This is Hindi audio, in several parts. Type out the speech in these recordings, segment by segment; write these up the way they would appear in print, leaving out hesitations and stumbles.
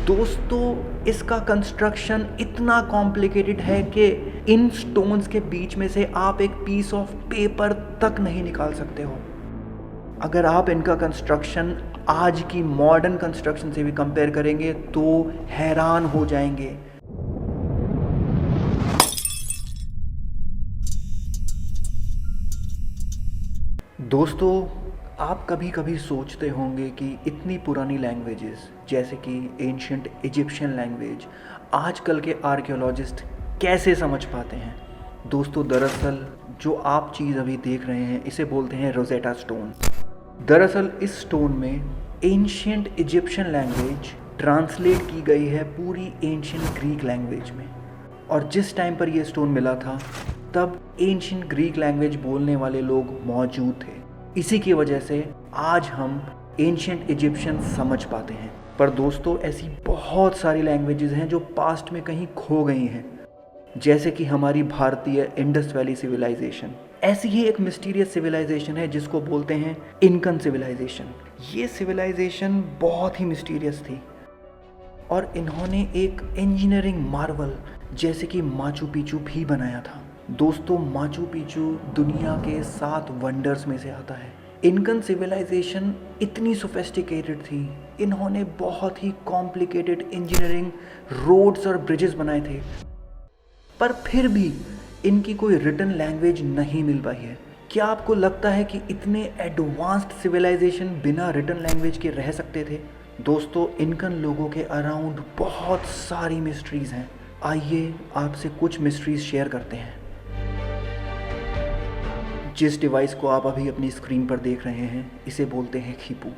दोस्तों इसका कंस्ट्रक्शन इतना कॉम्प्लिकेटेड है कि इन स्टोन्स के बीच में से आप एक पीस ऑफ पेपर तक नहीं निकाल सकते हो। अगर आप इनका कंस्ट्रक्शन आज की मॉडर्न कंस्ट्रक्शन से भी कंपेयर करेंगे तो हैरान हो जाएंगे। दोस्तों आप कभी कभी सोचते होंगे कि इतनी पुरानी लैंग्वेजेस जैसे कि एंशियंट इजिप्शियन लैंग्वेज आजकल के आर्कियोलॉजिस्ट कैसे समझ पाते हैं। दोस्तों दरअसल जो आप चीज़ अभी देख रहे हैं इसे बोलते हैं रोजेटा स्टोन। दरअसल इस स्टोन में एंशियंट इजिप्शियन लैंग्वेज ट्रांसलेट की गई है पूरी एंशियंट ग्रीक लैंग्वेज में। और जिस टाइम पर यह स्टोन मिला था तब एंशियंट ग्रीक लैंग्वेज बोलने वाले लोग मौजूद थे। इसी की वजह से आज हम एंशियंट इजिप्शियन समझ पाते हैं। पर दोस्तों ऐसी बहुत सारी लैंग्वेजेस हैं जो पास्ट में कहीं खो गई हैं, जैसे कि हमारी भारतीय इंडस वैली सिविलाइजेशन। ऐसी ही एक मिस्टीरियस सिविलाइजेशन है जिसको बोलते हैं इनकन सिविलाइजेशन। ये सिविलाइजेशन बहुत ही मिस्टीरियस थी और इन्होंने एक इंजीनियरिंग मार्वल जैसे कि माचू पिचू भी बनाया था। दोस्तों माचू पिचू दुनिया के 7 वंडर्स में से आता है। इनकन सिविलाइजेशन इतनी सोफिस्टिकेटेड थी, इन्होंने बहुत ही कॉम्प्लिकेटेड इंजीनियरिंग रोड्स और ब्रिजेस बनाए थे, पर फिर भी इनकी कोई रिटन लैंग्वेज नहीं मिल पाई है। क्या आपको लगता है कि इतने एडवांस्ड सिविलाइजेशन बिना रिटन लैंग्वेज के रह सकते थे? दोस्तों इनकन लोगों के अराउंड बहुत सारी मिस्ट्रीज हैं। आइए आपसे कुछ मिस्ट्रीज शेयर करते हैं। जिस डिवाइस को आप अभी अपनी स्क्रीन पर देख रहे हैं इसे बोलते हैं खीपू।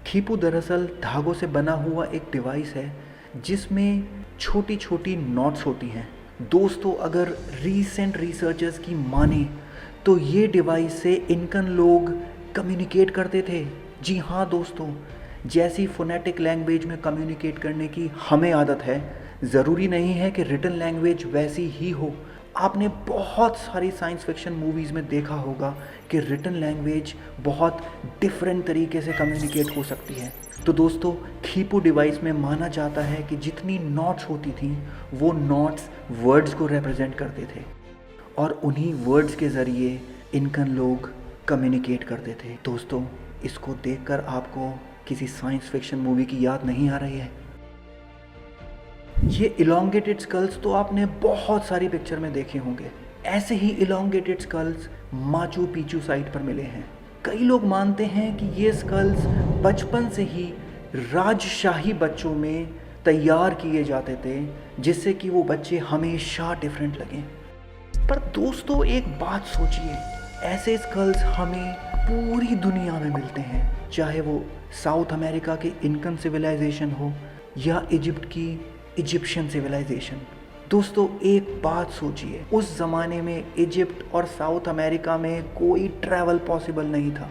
खीपू दरअसल धागों से बना हुआ एक डिवाइस है जिसमें छोटी छोटी नॉट्स होती हैं। दोस्तों अगर रीसेंट रिसर्चर्स की माने तो ये डिवाइस से इनकन लोग कम्युनिकेट करते थे। जी हाँ दोस्तों, जैसी फोनेटिक लैंग्वेज में कम्युनिकेट करने की हमें आदत है, ज़रूरी नहीं है कि रिटन लैंग्वेज वैसी ही हो। आपने बहुत सारी साइंस फिक्शन मूवीज़ में देखा होगा कि रिटन लैंग्वेज बहुत डिफरेंट तरीके से कम्युनिकेट हो सकती है। तो दोस्तों खीपू डिवाइस में माना जाता है कि जितनी नॉट्स होती थी वो नॉट्स वर्ड्स को रिप्रेजेंट करते थे और उन्हीं वर्ड्स के ज़रिए इनकन लोग कम्युनिकेट करते थे। दोस्तों इसको देखकर आपको किसी साइंस फिक्शन मूवी की याद नहीं आ रही है? ये इलोंगेटेड स्कल्स तो आपने बहुत सारी पिक्चर में देखे होंगे। ऐसे ही elongated skulls Machu Picchu site पर मिले हैं। कई लोग मानते हैं कि ये स्कल्स बचपन से ही राजशाही बच्चों में तैयार किए जाते थे जिससे कि वो बच्चे हमेशा डिफरेंट लगें। पर दोस्तों एक बात सोचिए, ऐसे स्कल्स हमें पूरी दुनिया में मिलते हैं, चाहे वो साउथ अमेरिका के इनकन सिविलाइजेशन हो या इजिप्ट की इजिप्शियन सिविलाइजेशन। दोस्तों एक बात सोचिए, उस ज़माने में इजिप्ट और साउथ अमेरिका में कोई ट्रैवल पॉसिबल नहीं था,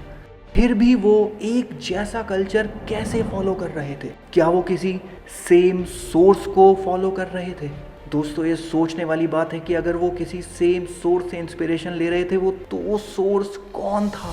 फिर भी वो एक जैसा कल्चर कैसे फॉलो कर रहे थे? क्या वो किसी सेम सोर्स को फॉलो कर रहे थे? दोस्तों ये सोचने वाली बात है कि अगर वो किसी सेम सोर्स से इंस्पिरेशन ले रहे थे तो वो सोर्स कौन था?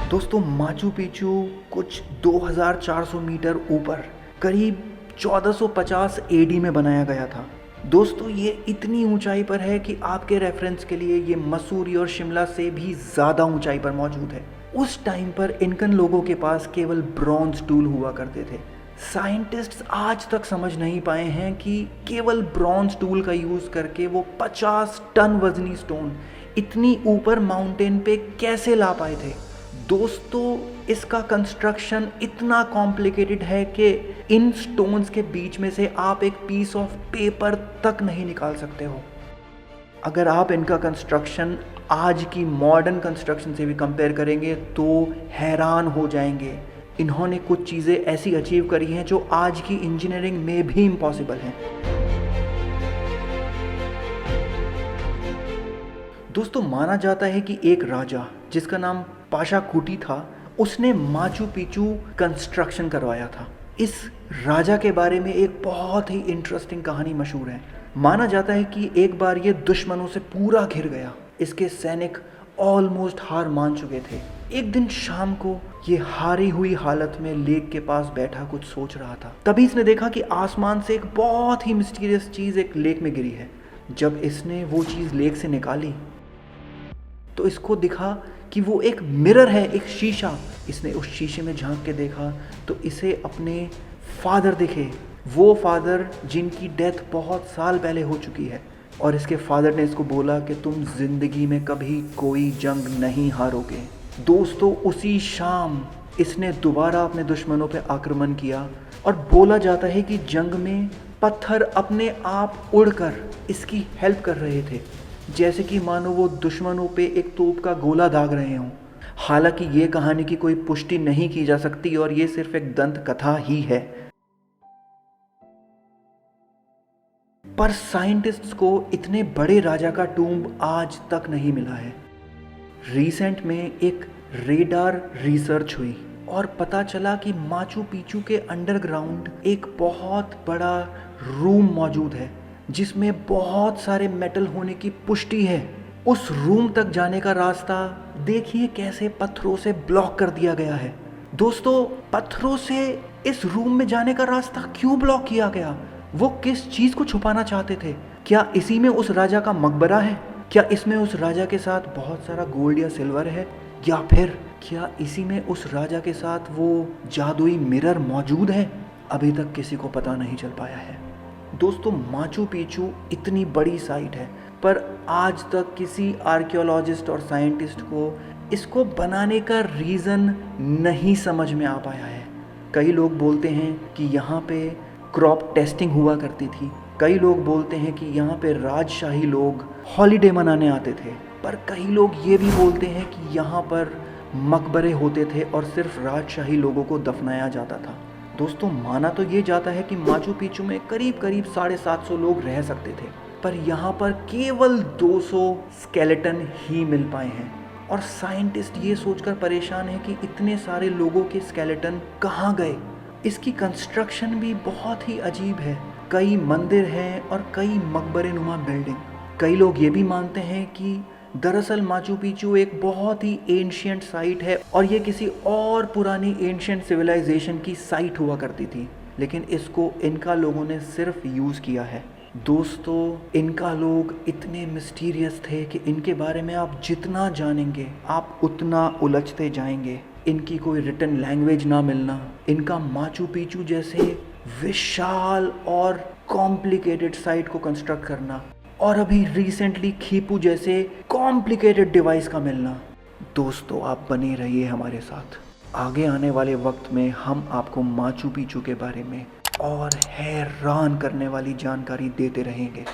दोस्तों माचू पिचू कुछ 2400 मीटर ऊपर करीब 1450 एडी में बनाया गया था। दोस्तों ये इतनी ऊंचाई पर है कि आपके रेफरेंस के लिए ये मसूरी और शिमला से भी ज़्यादा ऊंचाई पर मौजूद है। उस टाइम पर इनकन लोगों के पास केवल ब्रॉन्ज टूल हुआ करते थे। साइंटिस्ट्स आज तक समझ नहीं पाए हैं कि केवल ब्रॉन्ज टूल का यूज़ करके वो 50 टन वजनी स्टोन इतनी ऊपर माउंटेन पे कैसे ला पाए थे। दोस्तों इसका कंस्ट्रक्शन इतना कॉम्प्लिकेटेड है कि इन स्टोन्स के बीच में से आप एक पीस ऑफ पेपर तक नहीं निकाल सकते हो। अगर आप इनका कंस्ट्रक्शन आज की मॉडर्न कंस्ट्रक्शन से भी कंपेयर करेंगे तो हैरान हो जाएंगे। इन्होंने कुछ चीज़ें ऐसी अचीव करी हैं जो आज की इंजीनियरिंग में भी इम्पॉसिबल हैं। दोस्तों माना जाता है कि एक राजा जिसका नाम पाशाकुटी था, उसने माचू पिचू कंस्ट्रक्शन करवाया था। इस राजा के बारे में एक बहुत ही इंटरेस्टिंग कहानी मशहूर है। माना जाता है कि एक बार ये दुश्मनों से पूरा घिर गया। इसके सैनिक ऑलमोस्ट हार मान चुके थे। एक दिन शाम को ये हारी हुई हालत में लेक के पास बैठा कुछ सोच रहा था। तभी इसने देखा कि आसमान से एक बहुत ही मिस्टीरियस चीज़ एक लेक में गिरी है। जब इसने वो चीज़ लेक से निकाली तो इसको दिखा कि वो एक मिरर है, एक शीशा। इसने उस शीशे में झांक के देखा तो इसे अपने फादर दिखे, वो फादर जिनकी डेथ बहुत साल पहले हो चुकी है। और इसके फादर ने इसको बोला कि तुम जिंदगी में कभी कोई जंग नहीं हारोगे। दोस्तों, उसी शाम इसने दोबारा अपने दुश्मनों पे आक्रमण किया और बोला जाता है कि जंग में पत्थर अपने आप उड़कर इसकी हेल्प कर रहे थे, जैसे कि मानो वो दुश्मनों पे एक तोप का गोला दाग रहे हों। हालांकि ये कहानी की कोई पुष्टि नहीं की जा सकती और ये सिर्फ एक दंत कथा ही है। पर साइंटिस्ट्स को इतने बड़े राजा का टूम्ब आज तक नहीं मिला है। रिसेंट में एक रेडार रिसर्च हुई और पता चला कि माचू पिचू के अंडरग्राउंड एक बहुत बड़ा रूम मौजूद है जिसमें बहुत सारे मेटल होने की पुष्टि है। उस रूम तक जाने का रास्ता देखिए कैसे पत्थरों से ब्लॉक कर दिया गया है। दोस्तों, पत्थरों से इस रूम में जाने का रास्ता क्यों ब्लॉक किया गया? वो किस चीज को छुपाना चाहते थे? क्या इसी में उस राजा का मकबरा है? क्या इसमें उस राजा के साथ बहुत सारा गोल्ड या सिल्वर है? या फिर क्या इसी में उस राजा के साथ वो जादुई मिरर मौजूद है? अभी तक किसी को पता नहीं चल पाया है। दोस्तों, माचू पिचू इतनी बड़ी साइट है पर आज तक किसी आर्कियोलॉजिस्ट और साइंटिस्ट को इसको बनाने का रीज़न नहीं समझ में आ पाया है। कई लोग बोलते हैं कि यहाँ पे क्रॉप टेस्टिंग हुआ करती थी, कई लोग बोलते हैं कि यहाँ पे राजशाही लोग हॉलीडे मनाने आते थे, पर कई लोग ये भी बोलते हैं कि यहाँ पर मकबरे होते थे और सिर्फ राजशाही लोगों को दफनाया जाता था। दोस्तों, माना तो ये जाता है कि माचू पिचू में करीब 750 लोग रह सकते थे, पर यहाँ पर केवल 200 स्केलेटन ही मिल पाए हैं। और साइंटिस्ट ये सोचकर परेशान है कि इतने सारे लोगों के स्केलेटन कहाँ गए। इसकी कंस्ट्रक्शन भी बहुत ही अजीब है। कई मंदिर हैं और कई मकबरे नुमा बिल्डिंग। कई लोग ये भी मानते हैं कि दरअसल माचू पिचू एक बहुत ही एंशिएंट साइट है और ये किसी और पुरानी एंशिएंट सिविलाइजेशन की साइट हुआ करती थी, लेकिन इसको इनका लोगों ने सिर्फ यूज़ किया है। दोस्तों, इनका लोग इतने मिस्टीरियस थे कि इनके बारे में आप जितना जानेंगे आप उतना उलझते जाएंगे। इनकी कोई रिटन लैंग्वेज ना मिलना, इनका माचू पिचू जैसे विशाल और कॉम्प्लिकेटेड साइट को कंस्ट्रक्ट करना और अभी रिसेंटली खीपू जैसे कॉम्प्लिकेटेड डिवाइस का मिलना। दोस्तों, आप बने रहिए हमारे साथ। आगे आने वाले वक्त में हम आपको माचू पिचू के बारे में और हैरान करने वाली जानकारी देते रहेंगे।